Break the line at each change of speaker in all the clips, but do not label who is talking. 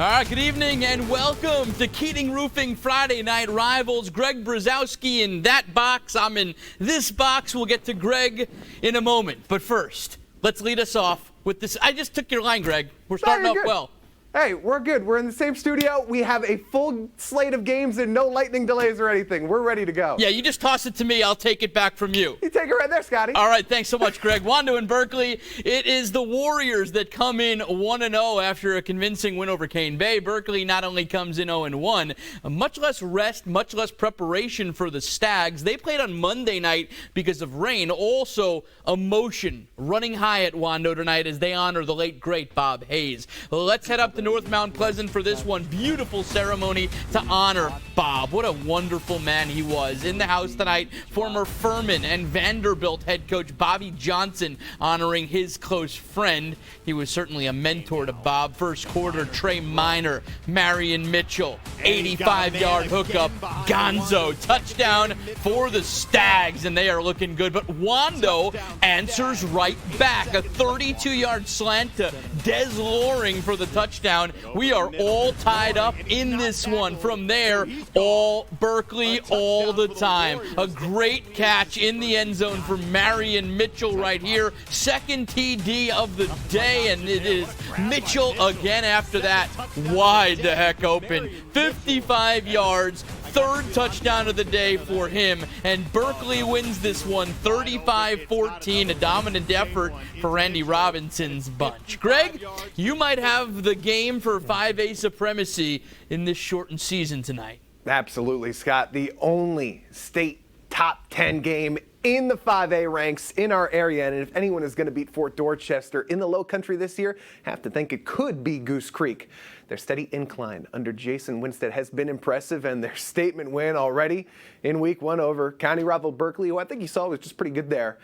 All right, good evening and welcome to Keating Roofing Friday Night Rivals. Greg Brzezowski in that box. I'm in this box. We'll get to Greg in a moment. But first, let's lead us off with this. I just took your line, Greg. We're starting off well.
Hey, we're good. We're in the same studio. We have a full slate of games and no lightning delays or anything. We're ready to go.
Yeah, you just toss it to me. I'll take it back from you.
You take it right there, Scotty.
All right, thanks so much, Greg. Wando in Berkeley. It is the Warriors that come in 1-0 after a convincing win over Cane Bay. Berkeley not only comes in 0-1, much less rest, much less preparation for the Stags. They played on Monday night because of rain. Also, emotion running high at Wando tonight as they honor the late, great Bob Hayes. Let's head up to North Mount Pleasant for this one. Beautiful ceremony to honor Bob. What a wonderful man he was. In the house tonight, former Furman and Vanderbilt head coach Bobby Johnson honoring his close friend. He was certainly a mentor to Bob. First quarter, Trey Minor, Marion Mitchell, 85-yard hookup, Gonzo, touchdown for the Stags, and they are looking good. But Wando answers right back. A 32-yard slant to Des Loring for the touchdown. We are all tied up in this one. From there, all Berkeley all the time. A great catch in the end zone for Marion Mitchell right here. Second TD of the day, and it is Mitchell again after that. Wide the heck open. 55 yards. Third touchdown of the day for him, and Berkeley wins this one 35-14, a dominant effort for Randy Robinson's bunch. Greg, you might have the game for 5A supremacy in this shortened season tonight.
Absolutely, Scott. The only state top 10 game in the 5A ranks in our area, and if anyone is going to beat Fort Dorchester in the Low Country this year, have to think it could be Goose Creek. Their steady incline under Jason Winstead has been impressive, and their statement win already in week one over county rival Berkeley, who I think you saw was just pretty good there.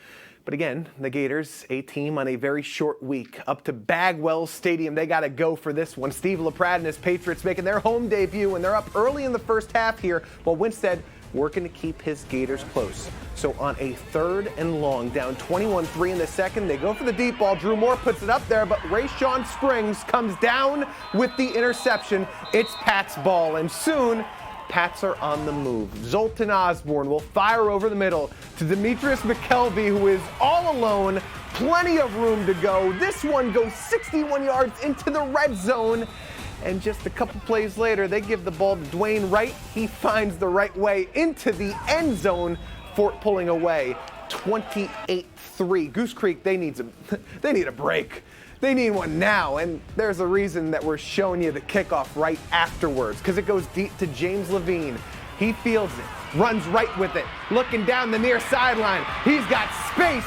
But again, the Gators, a team on a very short week. Up to Bagwell Stadium, they got to go for this one. Steve LaPrade and his Patriots making their home debut, and they're up early in the first half here, while Winstead working to keep his Gators close. So on a 3rd and long, down 21-3 in the second, they go for the deep ball. Drew Moore puts it up there, but Rayshawn Springs comes down with the interception. It's Pat's ball, and soon Pats are on the move. Zoltan Osborne will fire over the middle to Demetrius McKelvey, who is all alone. Plenty of room to go. This one goes 61 yards into the red zone. And just a couple plays later, they give the ball to Dwayne Wright. He finds the right way into the end zone. Fort pulling away, 28-3. Goose Creek, they need a break. They need one now, and there's a reason that we're showing you the kickoff right afterwards, because it goes deep to James Levine. He fields it, runs right with it, looking down the near sideline. He's got space,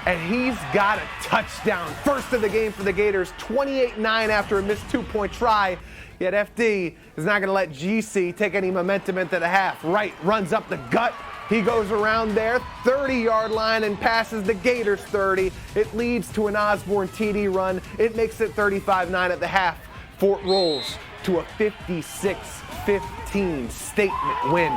and he's got a touchdown. First of the game for the Gators, 28-9 after a missed 2-point try. Yet FD is not going to let GC take any momentum into the half. Wright runs up the gut. He goes around their 30-yard line and passes the Gators 30. It leads to an Osborne TD run. It makes it 35-9 at the half. Fort rolls to a 56-15 statement win.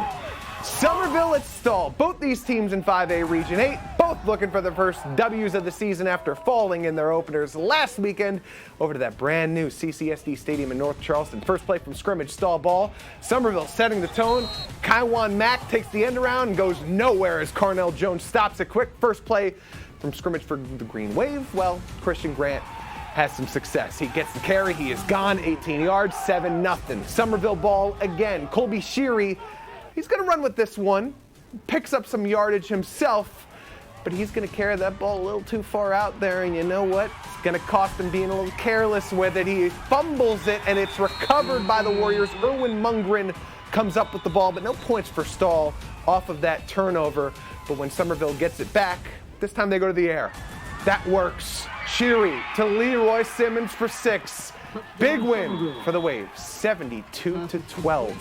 Summerville at Stall. Both these teams in 5A Region 8, both looking for their first W's of the season after falling in their openers last weekend over to that brand new CCSD Stadium in North Charleston. First play from scrimmage, Stall ball. Summerville setting the tone. Kaiwan Mack takes the end around and goes nowhere as Carnell Jones stops it quick. First play from scrimmage for the Green Wave. Well, Christian Grant has some success. He gets the carry. He is gone. 18 yards, 7-0. Summerville ball again. Colby Sheary. He's going to run with this one, picks up some yardage himself, but he's going to carry that ball a little too far out there, and you know what? It's going to cost him being a little careless with it. He fumbles it, and it's recovered by the Warriors. Erwin Mungren comes up with the ball, but no points for Stall off of that turnover. But when Summerville gets it back, this time they go to the air. That works. Sheary to Leroy Simmons for 6. Big win for the Waves, 72-12.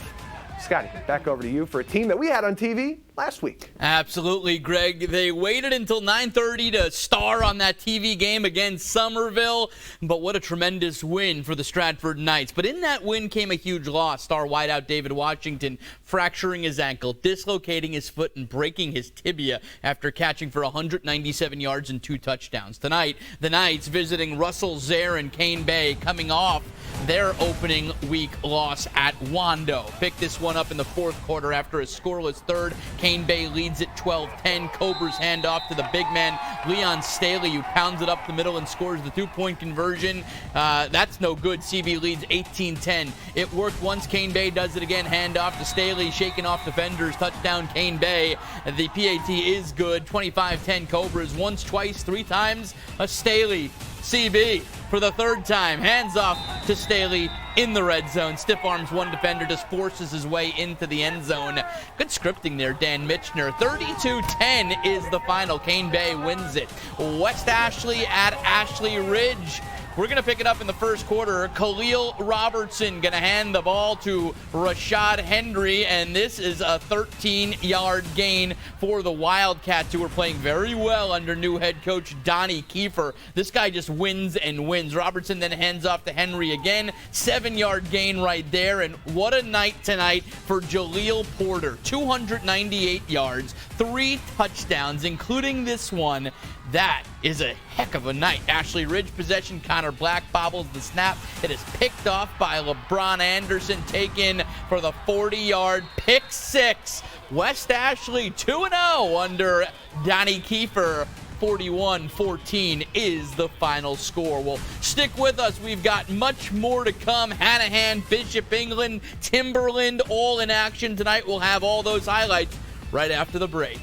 Scotty, back over to you for a team that we had on TV last week.
Absolutely, Greg. They waited until 9:30 to star on that TV game against Summerville, but what a tremendous win for the Stratford Knights. But in that win came a huge loss. Star wideout David Washington fracturing his ankle, dislocating his foot, and breaking his tibia after catching for 197 yards and 2 touchdowns. Tonight, the Knights visiting Russell Zare and Cane Bay, coming off their opening week loss at Wando. Picked this one up in the fourth quarter after a scoreless third. Cane Bay leads it 12-10. Cobras hand off to the big man, Leon Staley, who pounds it up the middle and scores the two-point conversion. That's no good. CV leads 18-10. It worked once. Cane Bay does it again. Hand off to Staley, shaking off defenders. Touchdown, Cane Bay. The PAT is good. 25-10 Cobras. Once, twice, three times. A Staley. CB for the third time. Hands off to Staley in the red zone. Stiff arms one defender, just forces his way into the end zone. Good scripting there, Dan Mitchner. 32-10 is the final. Cane Bay wins it. West Ashley at Ashley Ridge. We're going to pick it up in the first quarter. Khalil Robertson going to hand the ball to Rashad Henry, and this is a 13-yard gain for the Wildcats, who are playing very well under new head coach Donnie Kiefer. This guy just wins and wins. Robertson then hands off to Henry again. 7-yard gain right there, and what a night tonight for Jaleel Porter. 298 yards, 3 touchdowns, including this one. That is a heck of a night. Ashley Ridge possession. Connor Black bobbles the snap. It is picked off by LeBron Anderson, taken for the 40-yard pick six. West Ashley 2-0 under Donnie Kiefer. 41-14 is the final score. Well, stick with us. We've got much more to come. Hanahan, Bishop England, Timberland, all in action tonight. We'll have all those highlights right after the break.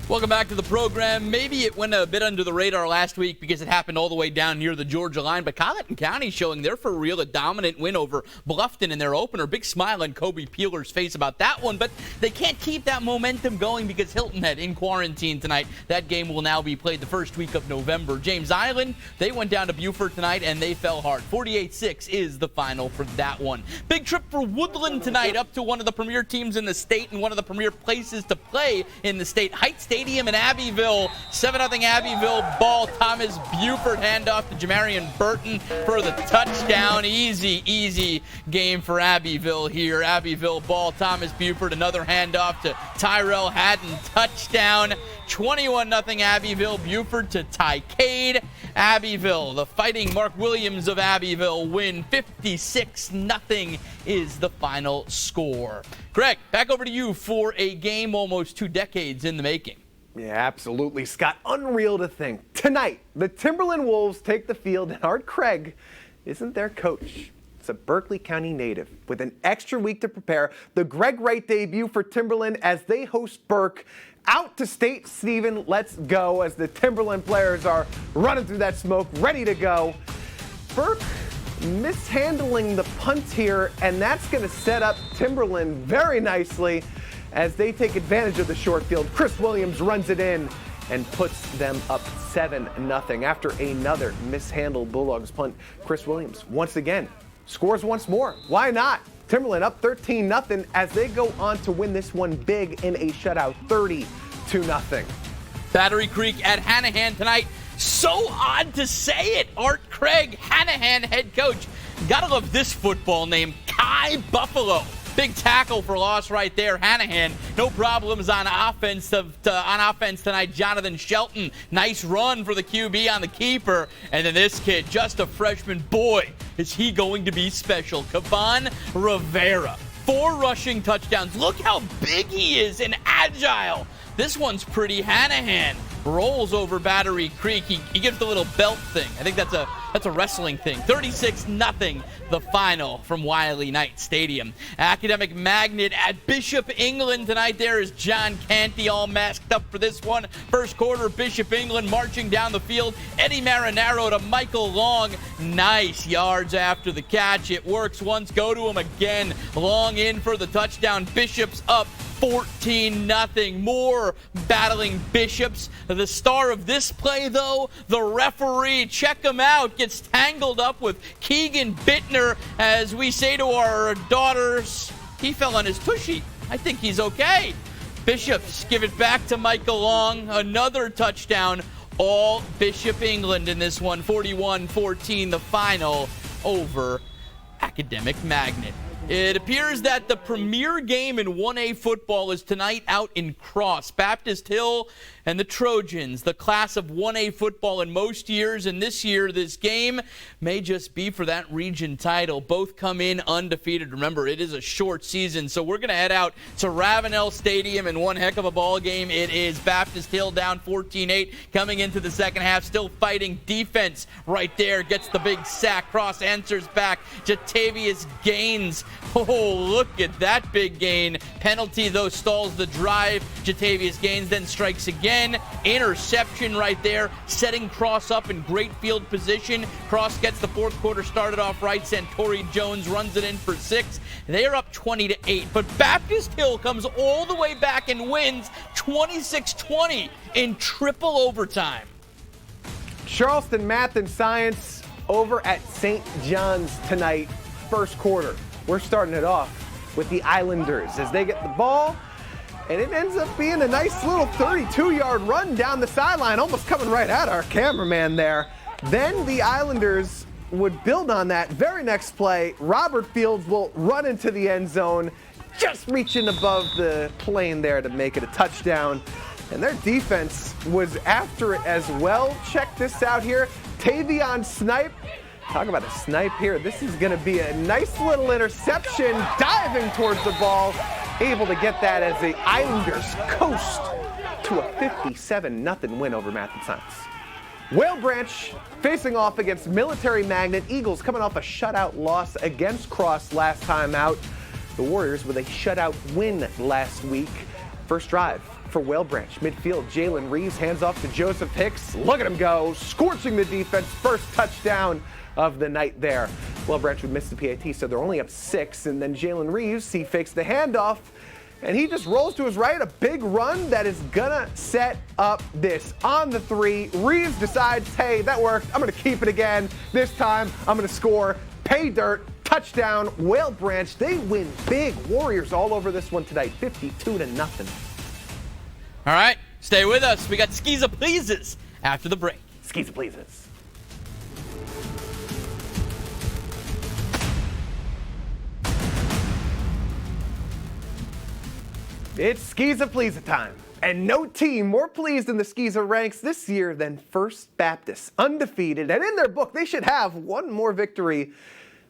Welcome back to the program. Maybe it went a bit under the radar last week because it happened all the way down near the Georgia line, but Colleton County showing they're for real, a dominant win over Bluffton in their opener. Big smile on Kobe Peeler's face about that one, but they can't keep that momentum going because Hilton Head in quarantine tonight. That game will now be played the first week of November. James Island, they went down to Beaufort tonight and they fell hard. 48-6 is the final for that one. Big trip for Woodland tonight, up to one of the premier teams in the state and one of the premier places to play in the state. Heights Stadium in Abbeville. 7-0 Abbeville ball. Thomas Buford handoff to Jamarian Burton for the touchdown. Easy game for Abbeville here. Abbeville ball. Thomas Buford, another handoff to Tyrell Haddon. Touchdown. 21-0 Abbeville. Buford to Tycade. Abbeville, the Fighting Mark Williams of Abbeville, win 56-0 is the final score. Greg, back over to you for a game almost 2 decades in the making.
Yeah, absolutely, Scott. Unreal to think. Tonight, the Timberland Wolves take the field, and Art Craig isn't their coach. It's a Berkeley County native. With an extra week to prepare, the Greg Wright debut for Timberland as they host Burke. Out to State Stephen, let's go, as the Timberland players are running through that smoke, ready to go. Burke mishandling the punt here, and that's going to set up Timberland very nicely as they take advantage of the short field. Chris Williams runs it in and puts them up 7-0. After another mishandled Bulldogs punt, Chris Williams once again scores once more. Why not? Timberland up 13-0 as they go on to win this one big in a shutout, 30-0.
Battery Creek at Hanahan tonight. So odd to say it. Art Craig, Hanahan head coach. Gotta love this football name, Kai Buffalo. Big tackle for loss right there. Hanahan, no problems on offense tonight. Jonathan Shelton, nice run for the QB on the keeper. And then this kid, just a freshman. Boy, is he going to be special. Kavan Rivera, 4 rushing touchdowns. Look how big he is and agile. This one's pretty. Hanahan rolls over Battery Creek. He gives the little belt thing. I think that's a wrestling thing. 36-0 the final from Wiley Knight Stadium. Academic Magnet at Bishop England tonight. There is John Canty all masked up for this one. First quarter, Bishop England marching down the field. Eddie Marinaro to Michael Long. Nice yards after the catch. It works once. Go to him again. Long in for the touchdown. Bishop's up 14-0. More battling Bishops. The star of this play, though, the referee. Check him out. Gets tangled up with Keegan Bittner. As we say to our daughters, he fell on his tushy. I think he's okay. Bishops give it back to Michael Long. Another touchdown. All Bishop England in this one. 41-14 the final over Academic Magnet. It appears that the premier game in 1A football is tonight out in Cross. Baptist Hill and the Trojans, the class of 1A football in most years, and this year this game may just be for that region title. Both come in undefeated. Remember, it is a short season, so we're going to head out to Ravenel Stadium in one heck of a ball game. It is Baptist Hill down 14-8 coming into the second half, still fighting defense right there. Gets the big sack. Cross answers back. Jatavius Gaines. Oh, look at that big gain. Penalty, though, stalls the drive. Jatavius Gaines then strikes again. Interception right there, setting Cross up in great field position. Cross gets the fourth quarter started off right. Santori Jones runs it in for 6. They are up 20-8. But Baptist Hill comes all the way back and wins 26-20 in triple overtime.
Charleston math and science over at St. John's tonight, first quarter. We're starting it off with the Islanders as they get the ball, and it ends up being a nice little 32-yard run down the sideline, almost coming right at our cameraman there. Then the Islanders would build on that very next play. Robert Fields will run into the end zone, just reaching above the plane there to make it a touchdown. And their defense was after it as well. Check this out here. Tavion Snipe. Talk about a snipe here. This is going to be a nice little interception, diving towards the ball. Able to get that as the Islanders coast to a 57-0 win over Math and Science. Whale Branch facing off against Military Magnet. Eagles coming off a shutout loss against Cross last time out. The Warriors with a shutout win last week. First drive for Whale Branch. Midfield, Jalen Reeves hands off to Joseph Hicks. Look at him go, scorching the defense. First touchdown of the night there. Whale Branch would miss the PAT, so they're only up 6. And then Jalen Reeves, he fakes the handoff, and he just rolls to his right. A big run that is gonna set up this. On the 3, Reeves decides, hey, that worked. I'm gonna keep it again. This time, I'm gonna score. Pay dirt. Touchdown. Whale Branch. They win big. Warriors all over this one tonight. 52-0.
All right, stay with us. We got Skis Pleases after the break.
Skis Pleases. It's Skiza Pleasa time, and no team more pleased in the Skiza ranks this year than First Baptist, undefeated, and in their book they should have one more victory,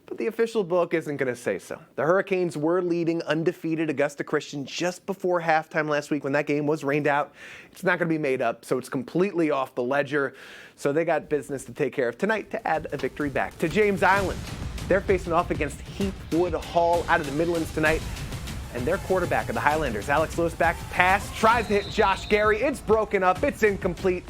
but the official book isn't going to say so. The Hurricanes were leading undefeated Augusta Christian just before halftime last week when that game was rained out. It's not going to be made up, so it's completely off the ledger, so they got business to take care of tonight to add a victory back. To James Island, they're facing off against Heathwood Hall out of the Midlands tonight. And their quarterback of the Highlanders, Alex Lewis, back to pass, tries to hit Josh Gary. It's broken up. It's incomplete.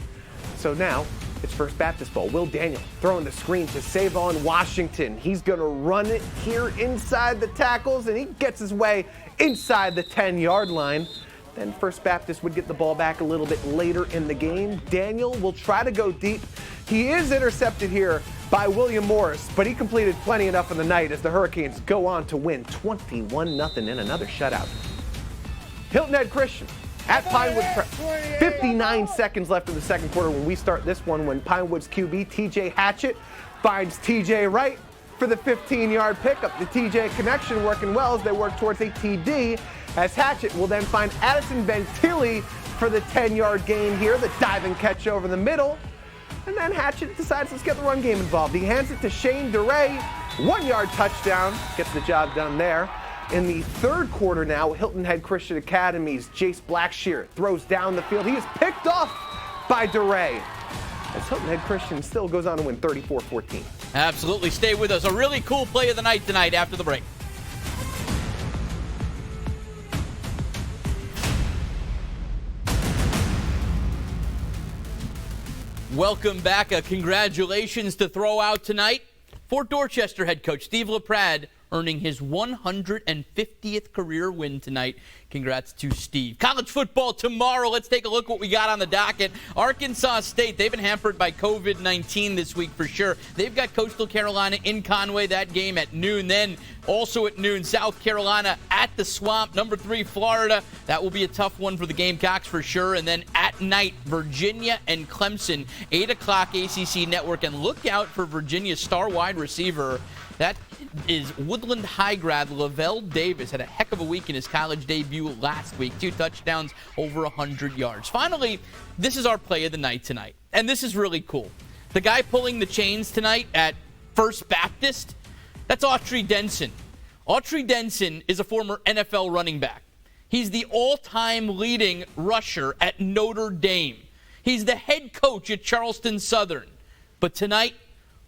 So now it's First Baptist ball. Will Daniel throwing the screen to Savon Washington. He's going to run it here inside the tackles, and he gets his way inside the 10-yard line. Then First Baptist would get the ball back a little bit later in the game. Daniel will try to go deep. He is intercepted here by William Morris, but he completed plenty enough in the night as the Hurricanes go on to win 21-0 in another shutout. Hilton Head Christian at Pinewood. 59 seconds left in the second quarter when we start this one, when Pinewood's QB, TJ Hatchett, finds TJ Wright for the 15-yard pickup. The TJ connection working well as they work towards a TD, as Hatchett will then find Addison Ventilli for the 10-yard gain here, the diving catch over the middle. And then Hatchett decides, let's get the run game involved. He hands it to Shane DeRay, 1-yard touchdown, gets the job done there. In the third quarter now, Hilton Head Christian Academy's Jace Blackshear throws down the field. He is picked off by DeRay, as Hilton Head Christian still goes on to win 34-14.
Absolutely. Stay with us. A really cool play of the night tonight after the break. Welcome back. Congratulations to throw out tonight for Dorchester head coach Steve LaPrade, earning his 150th career win tonight. Congrats to Steve. College football tomorrow. Let's take a look what we got on the docket. Arkansas State, they've been hampered by COVID-19 this week for sure. They've got Coastal Carolina in Conway, that game at noon. Then also at noon, South Carolina at the Swamp. Number 3, Florida. That will be a tough one for the Gamecocks for sure. And then at night, Virginia and Clemson, 8 o'clock ACC Network. And look out for Virginia's star wide receiver. That is Woodland High grad Lavelle Davis. Had a heck of a week in his college debut last week. 2 touchdowns, over 100 yards. Finally, this is our play of the night tonight. And this is really cool. The guy pulling the chains tonight at First Baptist, that's Autry Denson. Autry Denson is a former NFL running back. He's the all-time leading rusher at Notre Dame. He's the head coach at Charleston Southern. But tonight,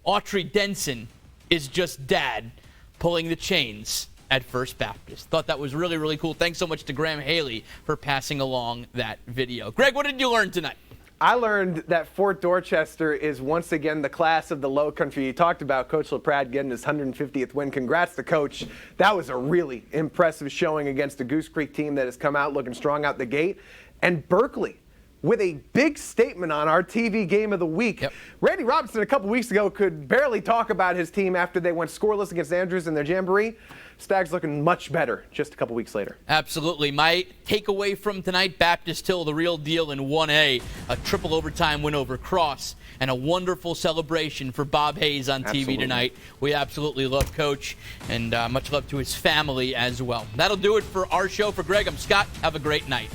Autry Denson is just dad pulling the chains at First Baptist. Thought that was really, really cool. Thanks so much to Graham Haley for passing along that video. Greg, what did you learn tonight?
I learned that Fort Dorchester is once again the class of the low country. You talked about Coach LaPrade getting his 150th win. Congrats to Coach. That was a really impressive showing against the Goose Creek team that has come out looking strong out the gate. And Berkeley with a big statement on our TV game of the week.
Yep.
Randy Robinson a couple weeks ago could barely talk about his team after they went scoreless against Andrews in their jamboree. Stags looking much better just a couple weeks later.
Absolutely. My takeaway from tonight, Baptist Hill, the real deal in 1A, a triple overtime win over Cross, and a wonderful celebration for Bob Hayes on TV tonight. We absolutely love Coach, and much love to his family as well. That'll do it for our show. For Greg, I'm Scott. Have a great night.